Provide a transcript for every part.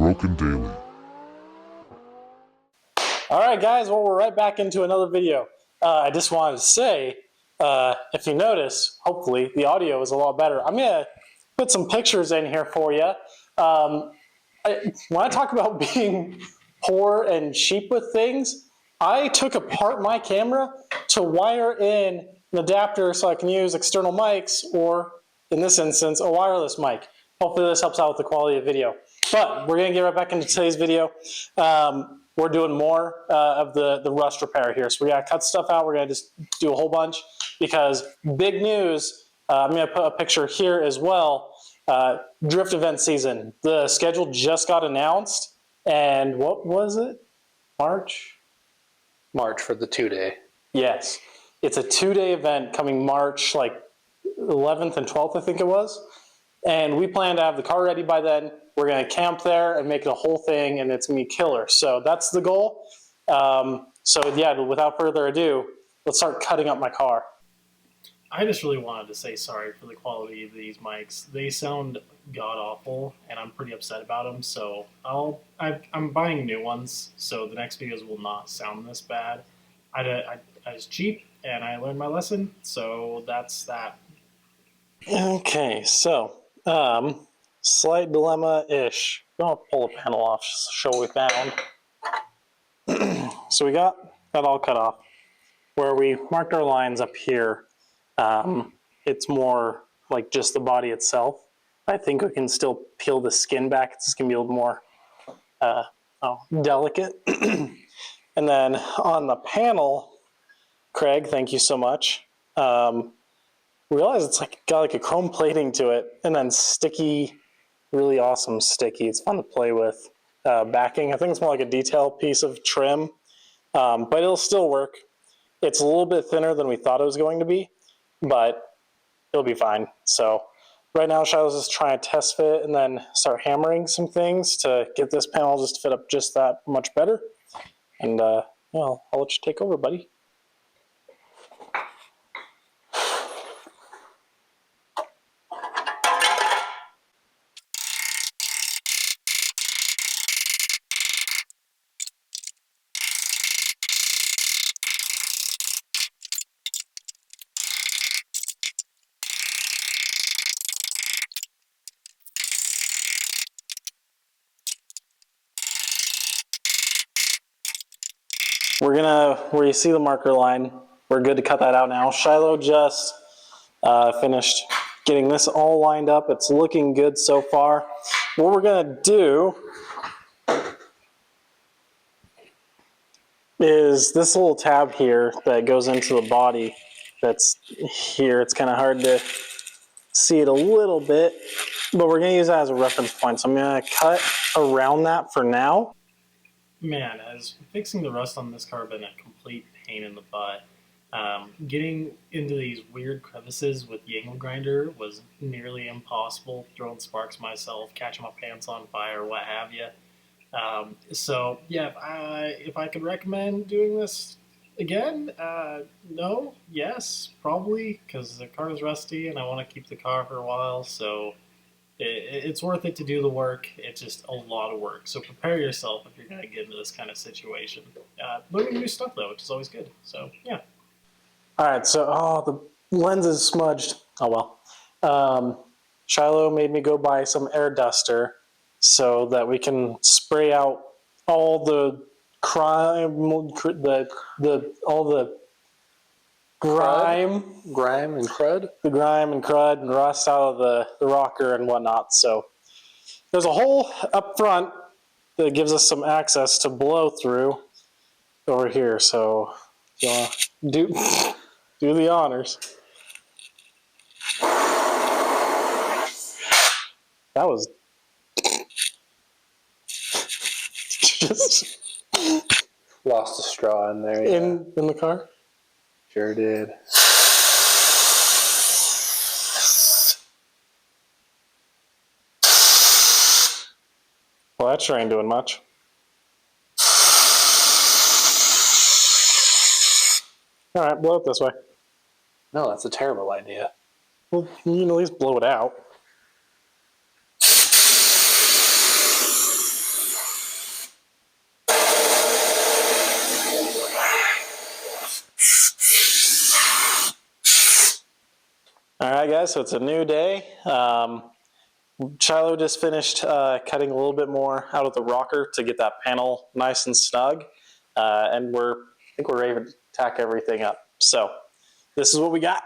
Broken Daily. All right, guys, well, we're right back into another video. I just wanted to say, if you notice, hopefully the audio is a lot better. I'm going to put some pictures in here for you. When I talk about being poor and cheap with things, I took apart my camera to wire in an adapter so I can use external mics, or in this instance, a wireless mic. Hopefully this helps out with the quality of video. But we're going to get right back into today's video. We're doing more of the rust repair here. So we got to cut stuff out. We're going to just do a whole bunch because big news. I'm going to put a picture here as well. Drift event season. The schedule just got announced. And what was it? March for the 2-day. Yes. It's a 2-day event coming March like 11th and 12th, I think it was. And we plan to have the car ready by then. We're going to camp there and make it a whole thing, and it's going to be killer. So that's the goal. So yeah, without further ado, let's start cutting up my car. I just really wanted to say sorry for the quality of these mics. They sound god-awful, and I'm pretty upset about them. So I'm buying new ones, so the next videos will not sound this bad. I was cheap, and I learned my lesson, so that's that. Okay, so slight dilemma-ish. I'm going to pull the panel off just to show what we found. So we got that all cut off. Where we marked our lines up here, it's more like just the body itself. I think we can still peel the skin back. It's just going to be a little more delicate. And then on the panel, Craig, thank you so much. Realize it's got like a chrome plating to it, and then sticky, really awesome sticky. It's fun to play with. Backing, I think it's more like a detail piece of trim, but it'll still work. It's a little bit thinner than we thought it was going to be, but it'll be fine. So right now, Shiloh's just trying to test fit and then start hammering some things to get this panel just to fit up just that much better. And well, I'll let you take over, buddy. Where you see the marker line, we're good to cut that out now. Shiloh just finished getting this all lined up. It's looking good so far. What we're gonna do is this little tab here that goes into the body that's here. It's kind of hard to see it a little bit, but we're gonna use that as a reference point. So I'm gonna cut around that for now. Man, has fixing the rust on this car been a complete pain in the butt. Getting into these weird crevices with the angle grinder was nearly impossible. Throwing sparks myself, catching my pants on fire, what have you. So yeah, if I could recommend doing this again, no, yes, probably, because the car is rusty and I want to keep the car for a while. So it's worth it to do the work. It's just a lot of work. So prepare yourself if you're going to get into this kind of situation. Learning new stuff, though, which is always good. So, yeah. All right, so, the lens is smudged. Oh, well. Shiloh made me go buy some air duster so that we can spray out all the crime, all the grime and crud? The grime and crud and rust out of the rocker and whatnot. So there's a hole up front that gives us some access to blow through over here. So you want to do the honors. That was just Lost a straw in there. in the car. Sure did. Well, that sure ain't doing much. All right, blow it this way. No, that's a terrible idea. Well, you can at least blow it out. All right, guys, so it's a new day. Shiloh just finished cutting a little bit more out of the rocker to get that panel nice and snug, and I think we're ready to tack everything up. So this is what we got.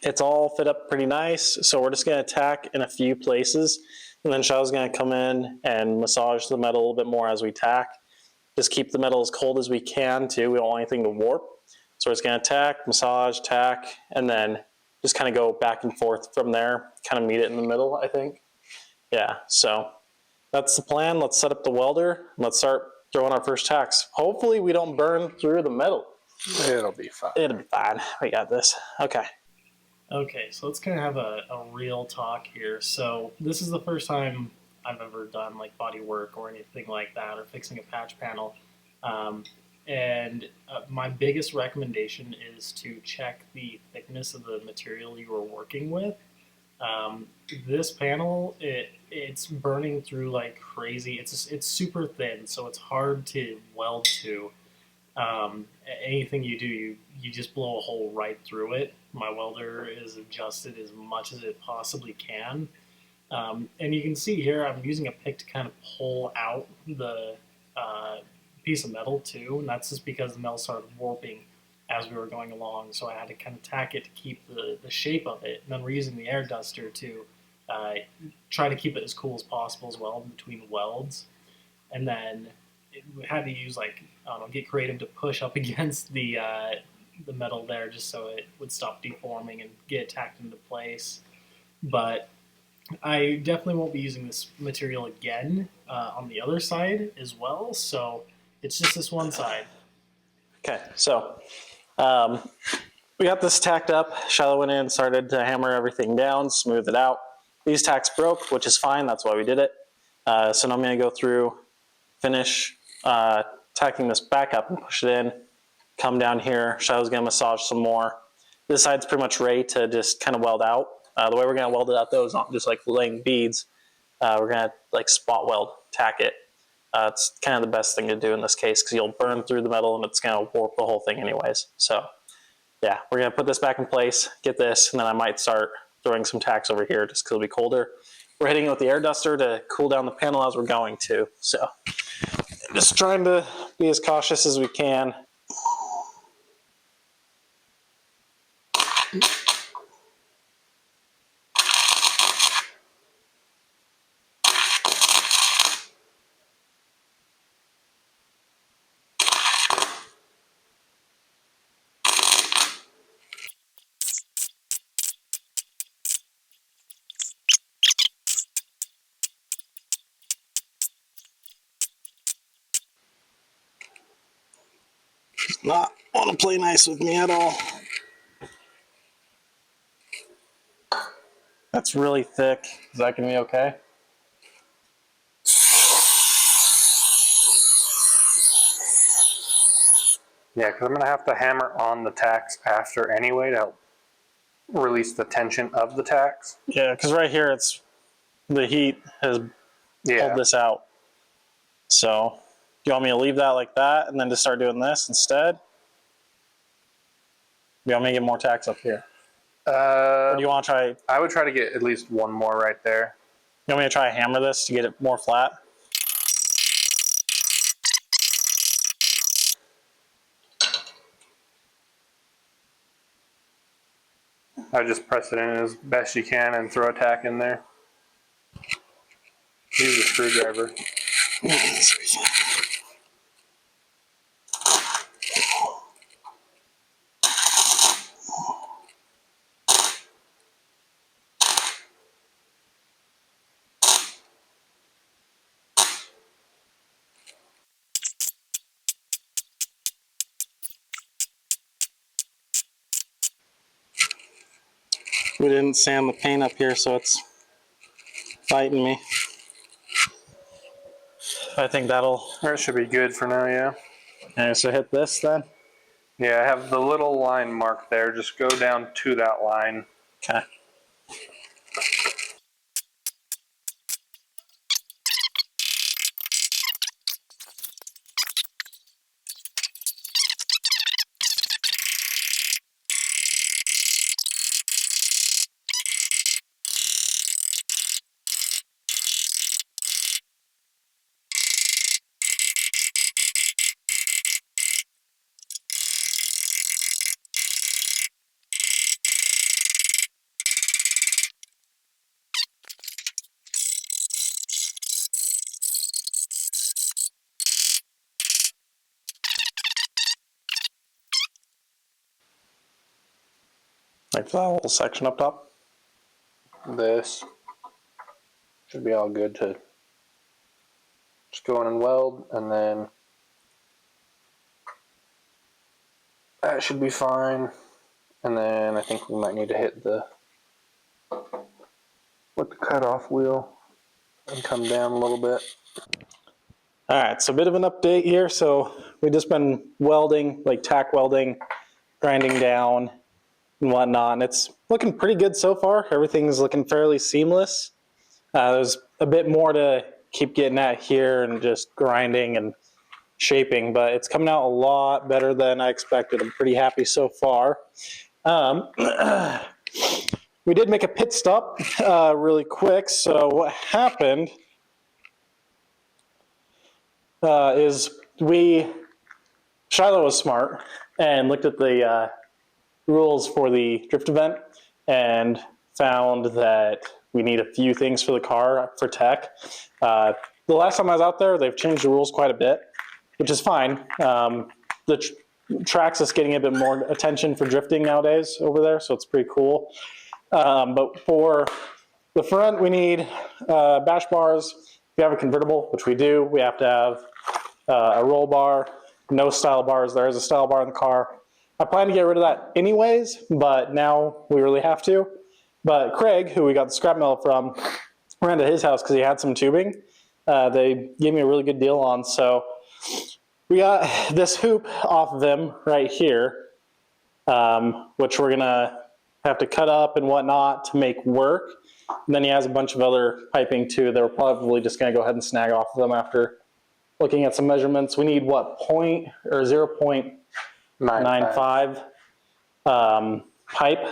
It's all fit up pretty nice, so we're just going to tack in a few places, and then Shiloh's going to come in and massage the metal a little bit more as we tack. Just keep the metal as cold as we can too. We don't want anything to warp. So we're just going to tack, massage, tack, and then just kind of go back and forth from there, kind of meet it in the middle, I think. Yeah, so that's the plan. Let's set up the welder. Let's start throwing our first tacks. Hopefully we don't burn through the metal. It'll be fine. It'll be fine. We got this. Okay. Okay, so let's kind of have a real talk here. So this is the first time I've ever done like body work or anything like that, or fixing a patch panel. And my biggest recommendation is to check the thickness of the material you are working with. This panel, it's burning through like crazy. It's super thin, so it's hard to weld to. Anything you do, you just blow a hole right through it. My welder is adjusted as much as it possibly can. And you can see here I'm using a pick to kind of pull out the piece of metal too, and that's just because the metal started warping as we were going along, so I had to kind of tack it to keep the shape of it. And then we're using the air duster to try to keep it as cool as possible as well in between welds. And then we had to use like, I don't know, get creative to push up against the metal there just so it would stop deforming and get tacked into place. But I definitely won't be using this material again on the other side as well. So it's just this one side. Okay, so we got this tacked up. Shiloh went in, started to hammer everything down, smooth it out. These tacks broke, which is fine. That's why we did it. So now I'm going to go through, finish tacking this back up and push it in. Come down here. Shiloh's going to massage some more. This side's pretty much ready to just kind of weld out. The way we're going to weld it out, though, is not just like laying beads. We're going to like spot weld, tack it. It's kind of the best thing to do in this case because you'll burn through the metal and it's going to warp the whole thing anyways. So yeah, we're going to put this back in place, get this, and then I might start throwing some tacks over here just because it'll be colder. We're hitting it with the air duster to cool down the panel as we're going to. So just trying to be as cautious as we can. Not want to play nice with me at all. That's really thick. Is that going to be okay? Yeah, because I'm going to have to hammer on the tacks after anyway to help release the tension of the tacks. Yeah, because right here it's the heat has pulled this out. So do you want me to leave that like that and then just start doing this instead? Do you want me to get more tacks up here? Or do you want to try? I would try to get at least one more right there. You want me to try to hammer this to get it more flat? I would just press it in as best you can and throw a tack in there. Use a screwdriver. We didn't sand the paint up here, so it's fighting me. I think That should be good for now, yeah. Okay, so hit this then. Yeah, I have the little line marked there. Just go down to that line. Okay. Like that whole section up top. This should be all good to just go in and weld, and then that should be fine. And then I think we might need to hit with the cutoff wheel and come down a little bit. All right, so a bit of an update here. So we've just been welding, like tack welding, grinding down and whatnot. And it's looking pretty good so far. Everything's looking fairly seamless. There's a bit more to keep getting at here and just grinding and shaping, but it's coming out a lot better than I expected. I'm pretty happy so far. We did make a pit stop really quick. So what happened is Shiloh was smart and looked at the rules for the drift event and found that we need a few things for the car for tech. The last time I was out there, they've changed the rules quite a bit, which is fine. The track's just getting a bit more attention for drifting nowadays over there, so it's pretty cool. But for the front, we need bash bars. If you have a convertible, which we do, we have to have a roll bar, no style bars. There is a style bar in the car. I plan to get rid of that anyways, but now we really have to. But Craig, who we got the scrap metal from, ran to his house because he had some tubing. They gave me a really good deal on. So we got this hoop off of them right here, which we're going to have to cut up and whatnot to make work. And then he has a bunch of other piping too that we're probably just going to go ahead and snag off of them after looking at some measurements. We need what, 0.95 pipe,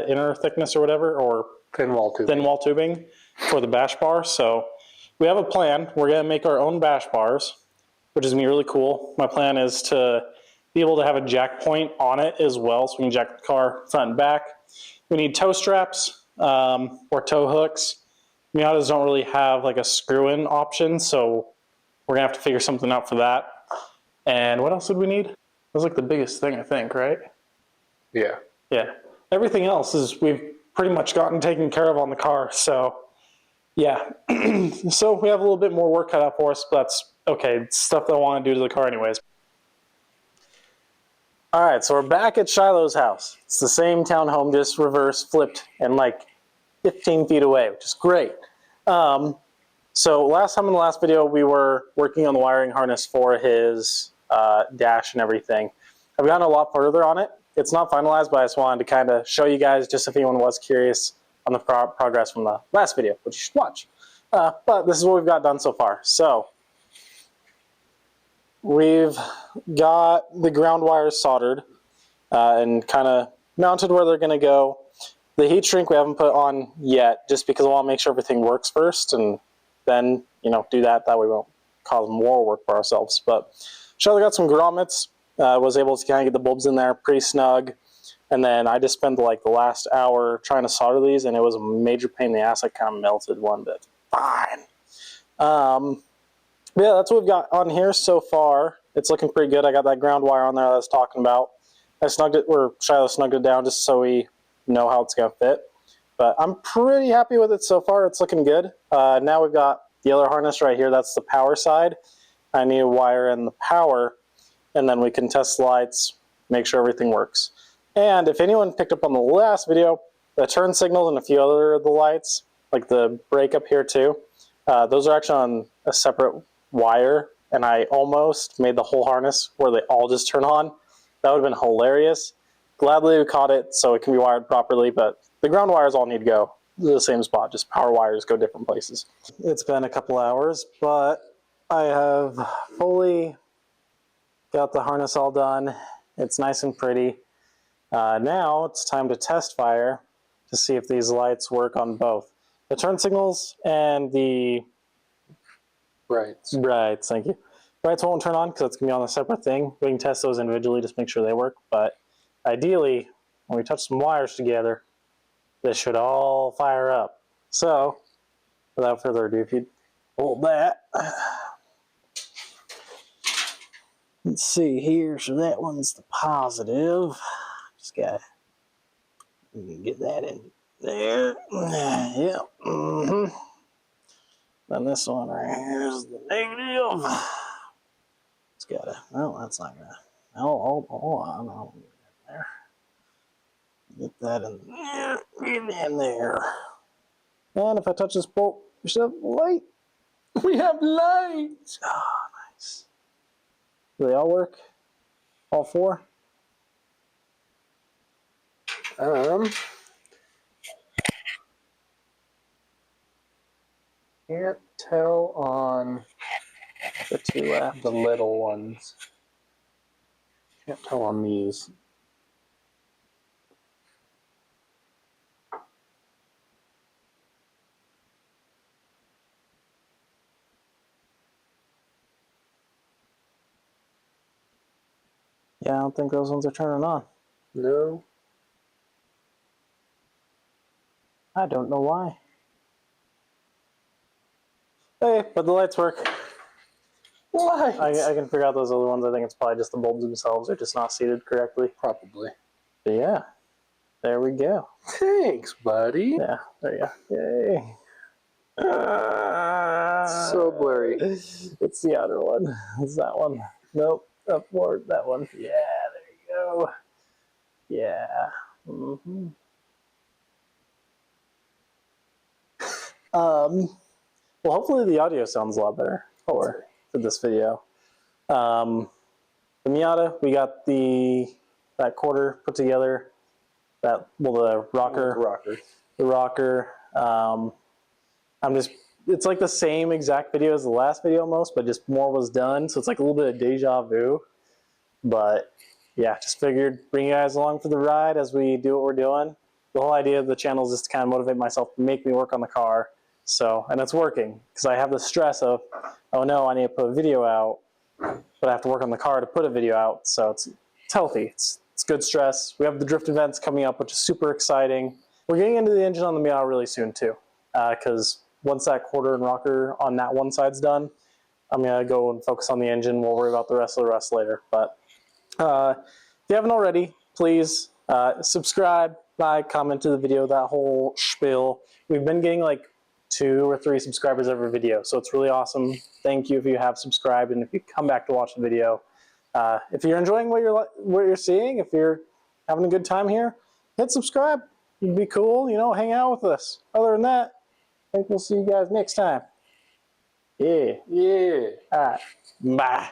inner thickness or whatever, or Thin wall tubing for the bash bar. So we have a plan. We're going to make our own bash bars, which is going to be really cool. My plan is to be able to have a jack point on it as well, so we can jack the car front and back. We need toe straps or toe hooks. Miatas don't really have like a screw-in option, so we're going to have to figure something out for that. And what else would we need? That was like the biggest thing, I think, right? Yeah. Yeah. Everything else is we've pretty much gotten taken care of on the car. So, yeah. So we have a little bit more work cut out for us, but that's okay. It's stuff that I want to do to the car anyways. All right, so we're back at Shiloh's house. It's the same townhome, just reverse, flipped, and like 15 feet away, which is great. So last time in the last video, we were working on the wiring harness for his dash and everything. I've gotten a lot further on it. It's not finalized, but I just wanted to kind of show you guys, just if anyone was curious on the progress from the last video, which you should watch. But this is what we've got done so far. So we've got the ground wires soldered and kind of mounted where they're going to go. The heat shrink we haven't put on yet, just because I want to make sure everything works first, and then do that. That way we won't cause more work for ourselves. But Charlotte got some grommets. Was able to kind of get the bulbs in there pretty snug. And then I just spent like the last hour trying to solder these, and it was a major pain in the ass. I kind of melted one, but fine. Yeah, that's what we've got on here so far. It's looking pretty good. I got that ground wire on there that I was talking about. I snugged it, or Shiloh snugged it down just so we know how it's going to fit. But I'm pretty happy with it so far. It's looking good. Now we've got the other harness right here. That's the power side. I need to wire in the power, and then we can test the lights, make sure everything works. And if anyone picked up on the last video, the turn signals and a few other of the lights, like the brake up here too, those are actually on a separate wire, and I almost made the whole harness where they all just turn on. That would have been hilarious. Gladly we caught it so it can be wired properly, but the ground wires all need to go to the same spot, just power wires go different places. It's been a couple hours, but I have fully got the harness all done. It's nice and pretty. Now it's time to test fire to see if these lights work on both the turn signals and the Brights. Thank you. Brights won't turn on because it's going to be on a separate thing. We can test those individually, just make sure they work. But ideally, when we touch some wires together, this should all fire up. So, without further ado, if you hold that. Let's see here. So that one's the positive. Just got to You can get that in there. Yeah. Mm-hmm. Then this one right here is the negative. It's gotta. Well, that's not gonna. Oh, hold on. I'll get there. Get that in there. Get in there. And if I touch this bolt, we should have light. We have lights. Oh, nice. Do they all work? All four? Can't tell on The two left. the little ones. Can't tell on these. Yeah, I don't think those ones are turning on. No. I don't know why. Hey, but the lights work. Lights. I can figure out those other ones. I think it's probably just the bulbs themselves. They're just not seated correctly. Probably. But yeah, there we go. Thanks, buddy. Yeah, there you go. Yay. So blurry. It's the other one. It's that one. Nope. Up forward. That one. Yeah, there you go. Yeah. Mm-hmm. Well, hopefully the audio sounds a lot better for this video. The Miata, we got that quarter put together. The rocker. It's like the same exact video as the last video almost, but just more was done. So it's like a little bit of deja vu. But yeah, just figured bring you guys along for the ride as we do what we're doing. The whole idea of the channel is just to kind of motivate myself to make me work on the car. So, and it's working because I have the stress of, oh no, I need to put a video out, but I have to work on the car to put a video out. So it's healthy. It's good stress. We have the drift events coming up, which is super exciting. We're getting into the engine on the Miata really soon too, because once that quarter and rocker on that one side's done, I'm going to go and focus on the engine. We'll worry about the rest later. But if you haven't already, please subscribe, like, comment to the video, that whole spiel. We've been getting like 2 or 3 subscribers every video, so it's really awesome. Thank you if you have subscribed and if you come back to watch the video. If you're enjoying what you're seeing, if you're having a good time here, hit subscribe. It'd be cool, hang out with us. Other than that, I think we'll see you guys next time. Yeah. Yeah. All right. Bye.